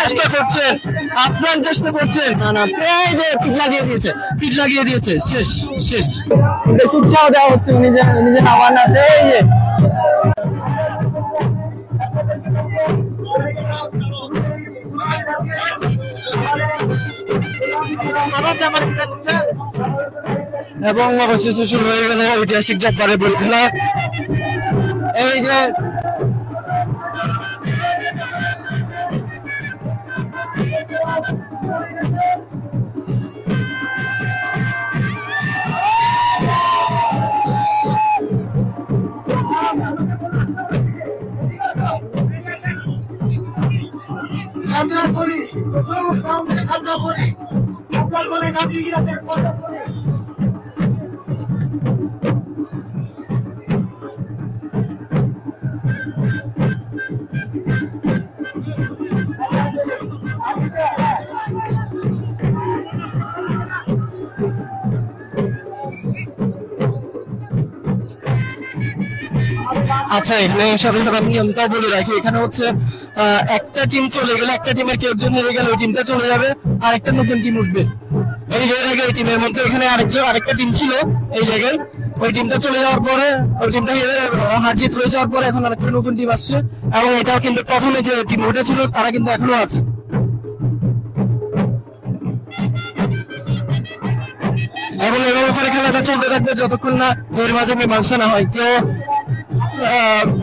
চেষ্টা করছেন, আপনার চেষ্টা করছেন, না না এই যে পিঠ লাগিয়ে দিয়েছে, শেষ শেষ। বেশ উৎসাহ দেওয়া হচ্ছে, নিজে নামান আছে। এই যে এবং অবশেষে শুরু হয়ে গেল ঐতিহাসিক জব্বারের বল খেলা। এই যে আচ্ছা, এখানে সাথে সাথে আমি নিয়মটা বলে রাখি, এখানে হচ্ছে একটা টিম চলে গেলে, একটা টিমের কেউ একজন হেরে গেলে ওই টিমটা চলে যাবে, আর একটা নতুন টিম উঠবে। এই জায়গায় এই টিমের মধ্যে এখানে আরেকটা টিম ছিল এই জায়গায়, ওই টিমটা চলে যাওয়ার পরে, ওই টিমটা হার জিত হয়ে যাওয়ার পরে এখন আরেকটা নতুন টিম আসছে, এবং এটাও কিন্তু প্রথমে যে টিম উঠেছিল তারা কিন্তু এখনো আছে। এবং এভাবে করে খেলাটা চলতে থাকবে যতক্ষণ না এর মাঝে মীমাংসা না হয়। কেউ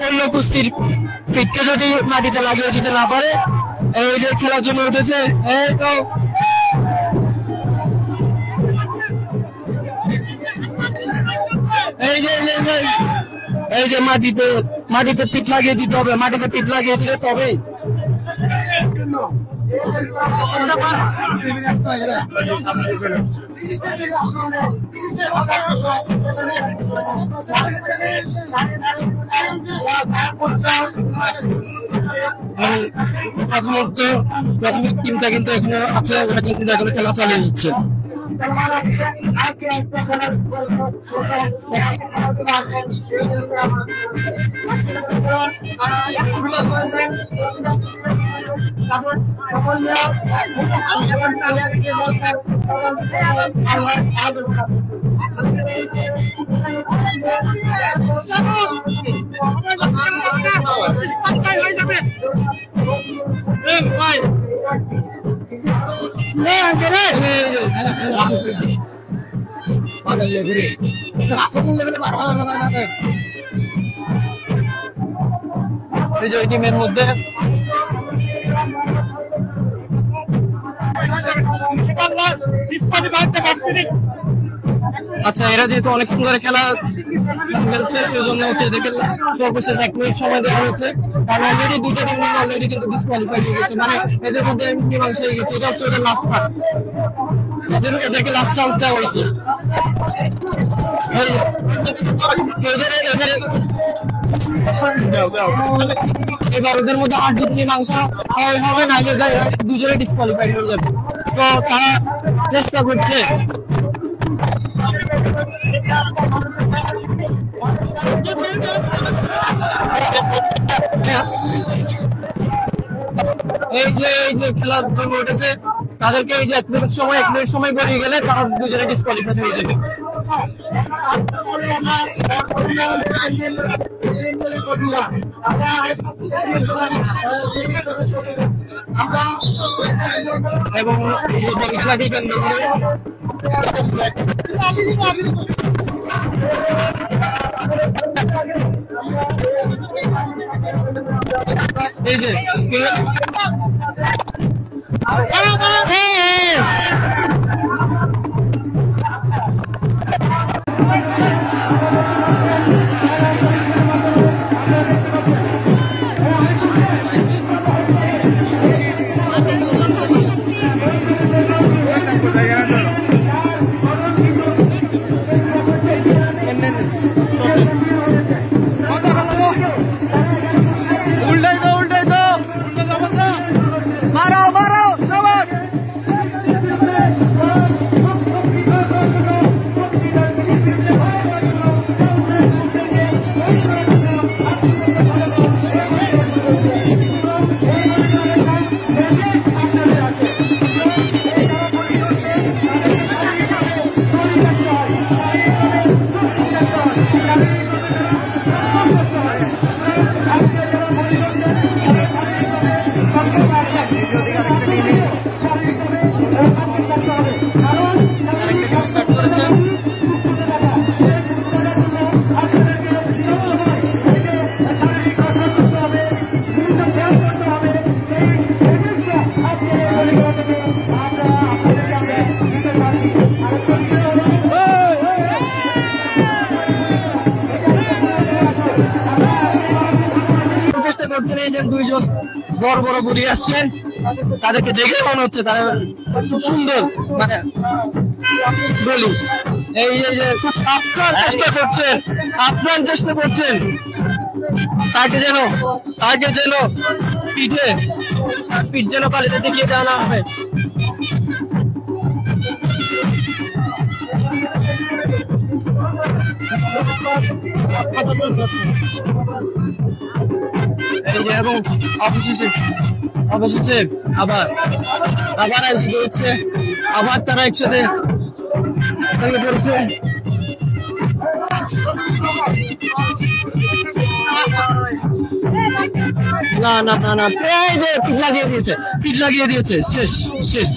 অন্য কুস্তির পিঠকে যদি মাটিতে লাগিয়ে দিতে না পারে, এই যে খেলার জন্য উঠেছে, এই তো এই যে মাটিতে পিঠ লাগিয়ে দিতে হবে, মাটিতে পিঠ লাগিয়ে দিলে তবেই প্রাথমিক টিমটা কিন্তু এখনো আছে, ওরা কিন্তু এখনো খেলা চালিয়ে যাচ্ছে। এই যে টিমের মধ্যে আচ্ছা, এরা যেহেতু অনেকক্ষণ ধরে খেলা খেলছে সেজন্য হচ্ছে এদেরকে সর্বশেষ 1 মিনিট সময় দেওয়া হয়েছে, কারণ অলরেডি দুটো টিম অলরেডি কিন্তু ডিসকোয়ালিফাই হয়ে গেছে, মানে এদের মধ্যে মীমাংসা হয়ে গেছে। এটা হচ্ছে ওদের লাস্ট পার্ট, এদেরকে লাস্ট চান্স দেওয়া হয়েছে। এবার ওদের মধ্যে 8 জিত মীমাংসা হবে না, দুজনে ডিসকোয়ালিফাই হয়ে যাবে। তো তারা চেষ্টা করছে এই যে খেলার জন্য উঠেছে তাদেরকে এই যে 1 মিনিট সময় বেরিয়ে গেলে তারা দুজনে ডিসকোয়ালিফাই হয়ে যাবে। এবং খেলাকে কেন্দ্র করে এই যে চেষ্টা করছেন এই যে দুইজন বড় বড় বুড়ি আসছেন, তাদেরকে দেখে মনে হচ্ছে তারা খুব সুন্দর, মানে বলি এই যে খুব আপ্রাণ চেষ্টা করছেন তাকে যেন পিঠ যেন কালিতে দেখিয়ে দেওয়া না হয়। এবং অবশেষে আবার হচ্ছে, আবার তারা একসাথে পড়ছে। না না না না, এই যে পিঠ লাগিয়ে দিয়েছে, শেষ।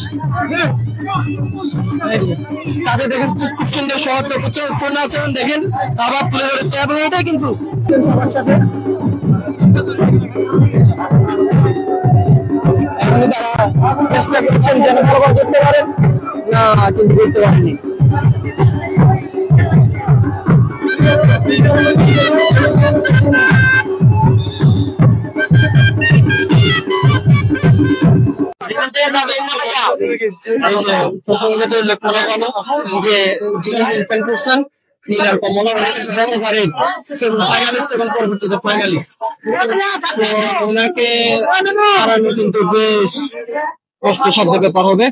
তাদের দেখেন খুব সুন্দর সহর্পূর্ণ আচরণ দেখেন, আবার তুলে ধরেছে এবং এটাই কিন্তু সবার সাথে তারা চেষ্টা করছেন যেন ব্যবহার করতে পারেন, না কিন্তু করতে পারেনি। ওনাকে হারানো কিন্তু বেশ কষ্ট সাধ্য ব্যাপার হবে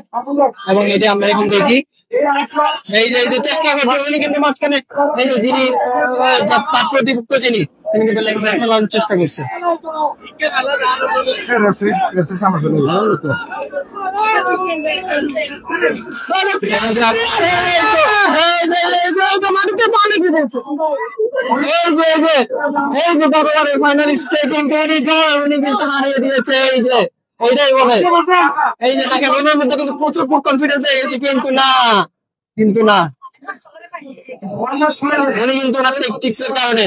এবং এটা আমরা এখন দেখি। এই যে চেষ্টা করছেন উনি কিন্তু মাঝখানে এই যে যিনি তার প্রতিপক্ষ যিনি তিনি কিন্তু ফেলানোর চেষ্টা করছে। উনি কিন্তু হারিয়ে দিয়েছে। এইটাই বলে, এই যে দেখেন ওনার মধ্যে কিন্তু প্রচুর কনফিডেন্স হয়ে গেছে, কিন্তু না উনি কিন্তু ওনার টেকটিক্সের কারণে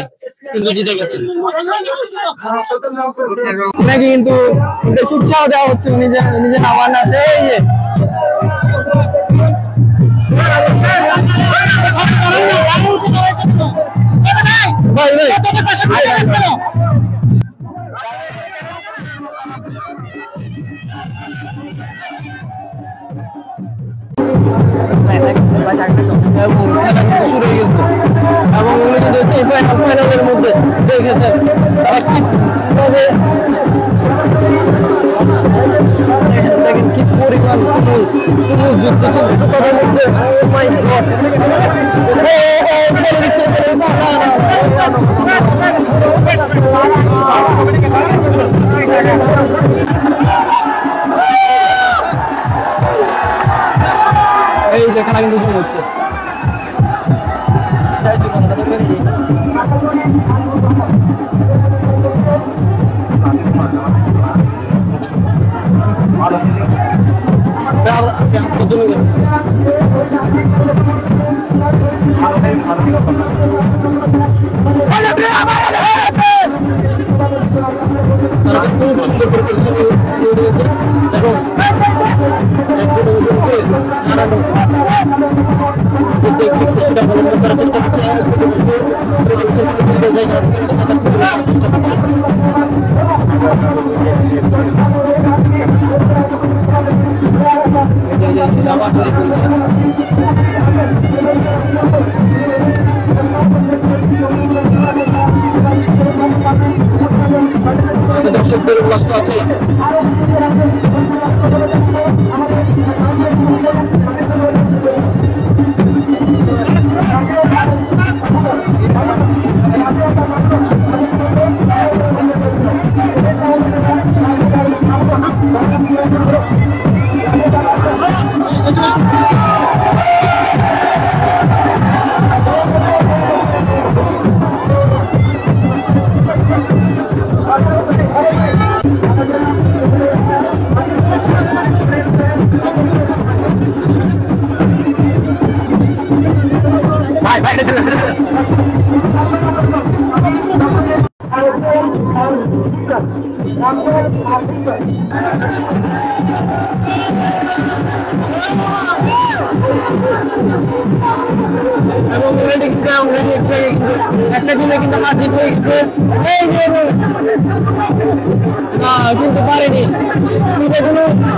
কিন্তু জিতে গেছেন। ওনাকে কিন্তু বেশ উৎসাহ দেওয়া হচ্ছে, উনি যে নামান আছে। এই যে শুরু হয়ে গেছে এবং উনি কিন্তু ফাইনালের মধ্যে দেখেছেন তারা কিভাবে দেখেন কি পরিমাণ তুমুল যুদ্ধ চলতেছে তাদের মধ্যে। এই যেখানে কিন্তু জুম হচ্ছে খুব সুন্দর করে এবং সেটা অবলম্বন করার চেষ্টা করছে, চেষ্টা করছে। আবার তৈরি করেছে দর্শকদের উল্লাস তো আছে। এবং একটা টিমে কিন্তু হার জিত হয়ে গেছে, এই যে কিন্তু পারেনি,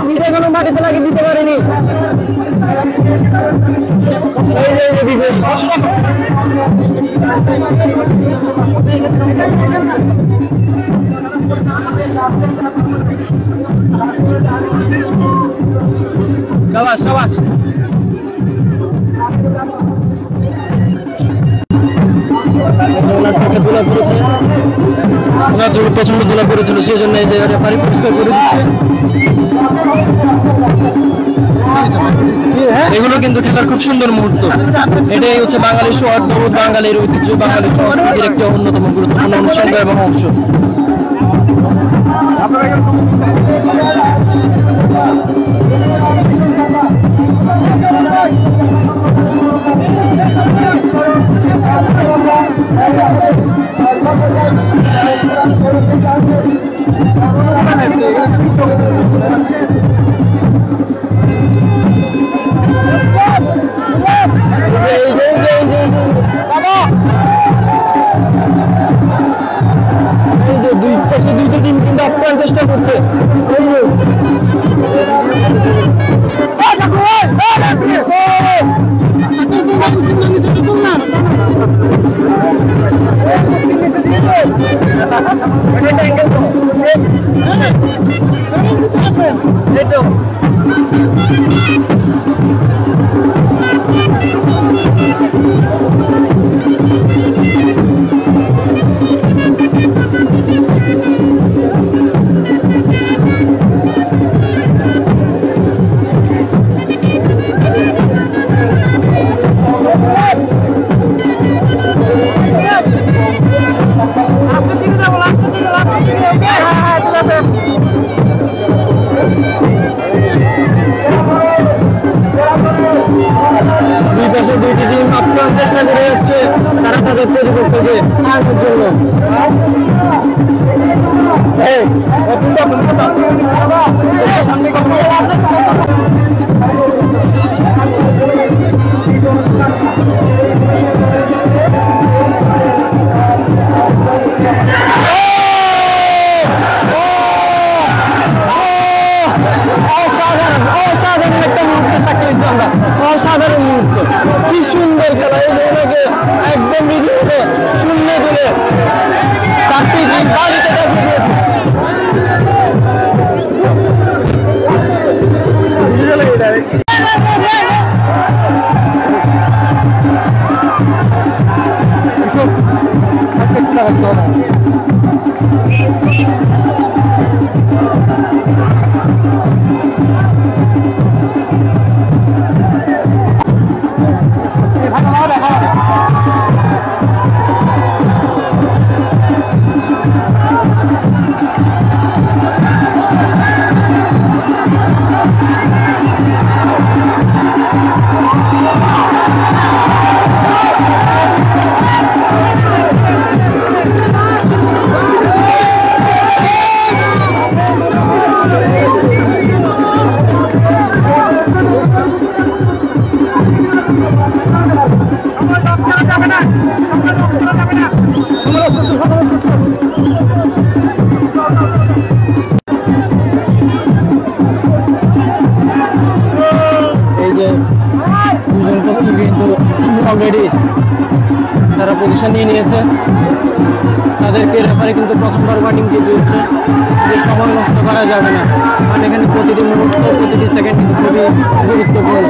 পিঠে কোনো মাটিতে লাগে দিতে পারেনি। এই যে বিজয় সাবাস সাবাস। প্রচন্ড দোলা করেছিল, সেই জন্য এই জায়গাটা পানি পরিষ্কার করে দিচ্ছে। এগুলো কিন্তু খেলার খুব সুন্দর মুহূর্ত। এটাই হচ্ছে বাঙালির সোহাগ, বাঙালির ঐতিহ্য, বাঙালির সংস্কৃতির একটি অন্যতম গুরুত্বপূর্ণ অনুষ্ঠান এবং অংশ। দুইটা টিম কিন্তু আপ্রাণ চেষ্টা করছে। দুইটি টিম আপ্রাণ চেষ্টা করে যাচ্ছে তারা তাদের প্রতিপক্ষকে হারানোর জন্য। অসাধারণ একটা মুহূর্তে সাক্ষী দিচ্ছি আমরা, অসাধারণ মুহূর্ত। কি সুন্দর খেলা, এই জন্যকে একদম ভিডিওতে শূন্য তুলে কার্তিক বাড়িতে দেখিয়ে দিয়েছে। অলরেডি তারা পজিশন নিয়ে নিয়েছে, তাদেরকে রেফারি কিন্তু প্রথমবার ওয়ার্নিং দিয়ে দিয়েছে যে সময় নষ্ট করা যাবে না, কারণ এখানে প্রতিটি মুহূর্ত প্রতিটি সেকেন্ড কিন্তু খুবই গুরুত্বপূর্ণ।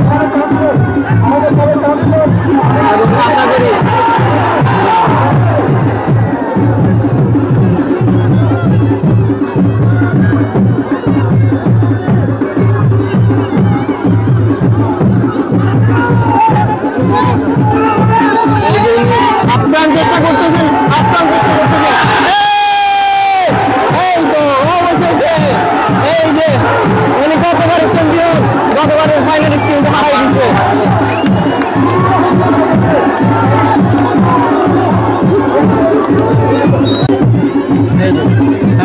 এবং আশা করি আপ্রাণ চেষ্টা করতেছেন, এই তো অবশেষে এই যে উনি গতবারের চ্যাম্পিয়ন, গতবারের ফাইনালিস্ট কিন্তু হারাই দিচ্ছে।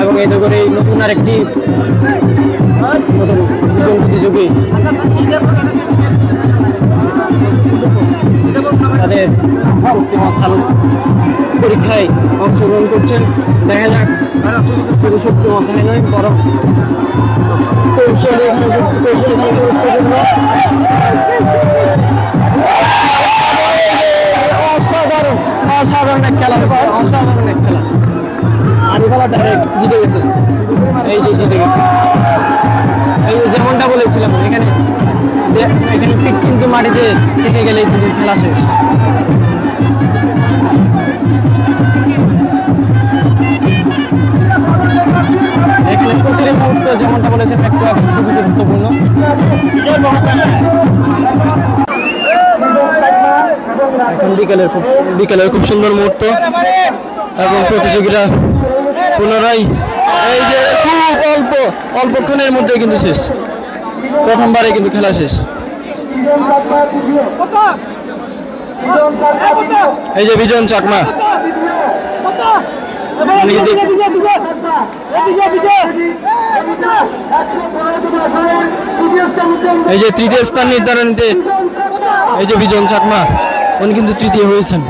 এবং এতে করে এই নতুন আরেকটি নতুন দুজন প্রতিযোগী তাদের শক্তিমত্তার পরীক্ষায় অংশগ্রহণ করছেন। দেখা যাক শুধু শক্তিমত্তাই নয় বরং কৌশল এখানে গুরুত্বপূর্ণ। অসাধারণ এক খেলা হচ্ছে, অসাধারণ এক খেলা। আরিফালা ডাইরেক্ট জিতে গেছে, এই যে জিতে গেছে। এই যেমনটা বলেছিলাম এখানে পিক কিন্তু মাটিতে থেকে গেলে কিন্তু খেলা শেষ। এখানে প্রতিটি মুহূর্ত যেমনটা বলেছেন একটু খুবই গুরুত্বপূর্ণ। এখন বিকেলের খুব সুন্দর মুহূর্ত এবং প্রতিযোগীরা পুনরায় এই যে খুব অল্পক্ষণের মধ্যে কিন্তু শেষ, প্রথমবারে কিন্তু খেলা শেষ। এই যে বিজন চাকমা এই যে তৃতীয় স্থান নির্ধারণীতে এই যে বিজন চাকমা উনি কিন্তু তৃতীয় হয়েছেন।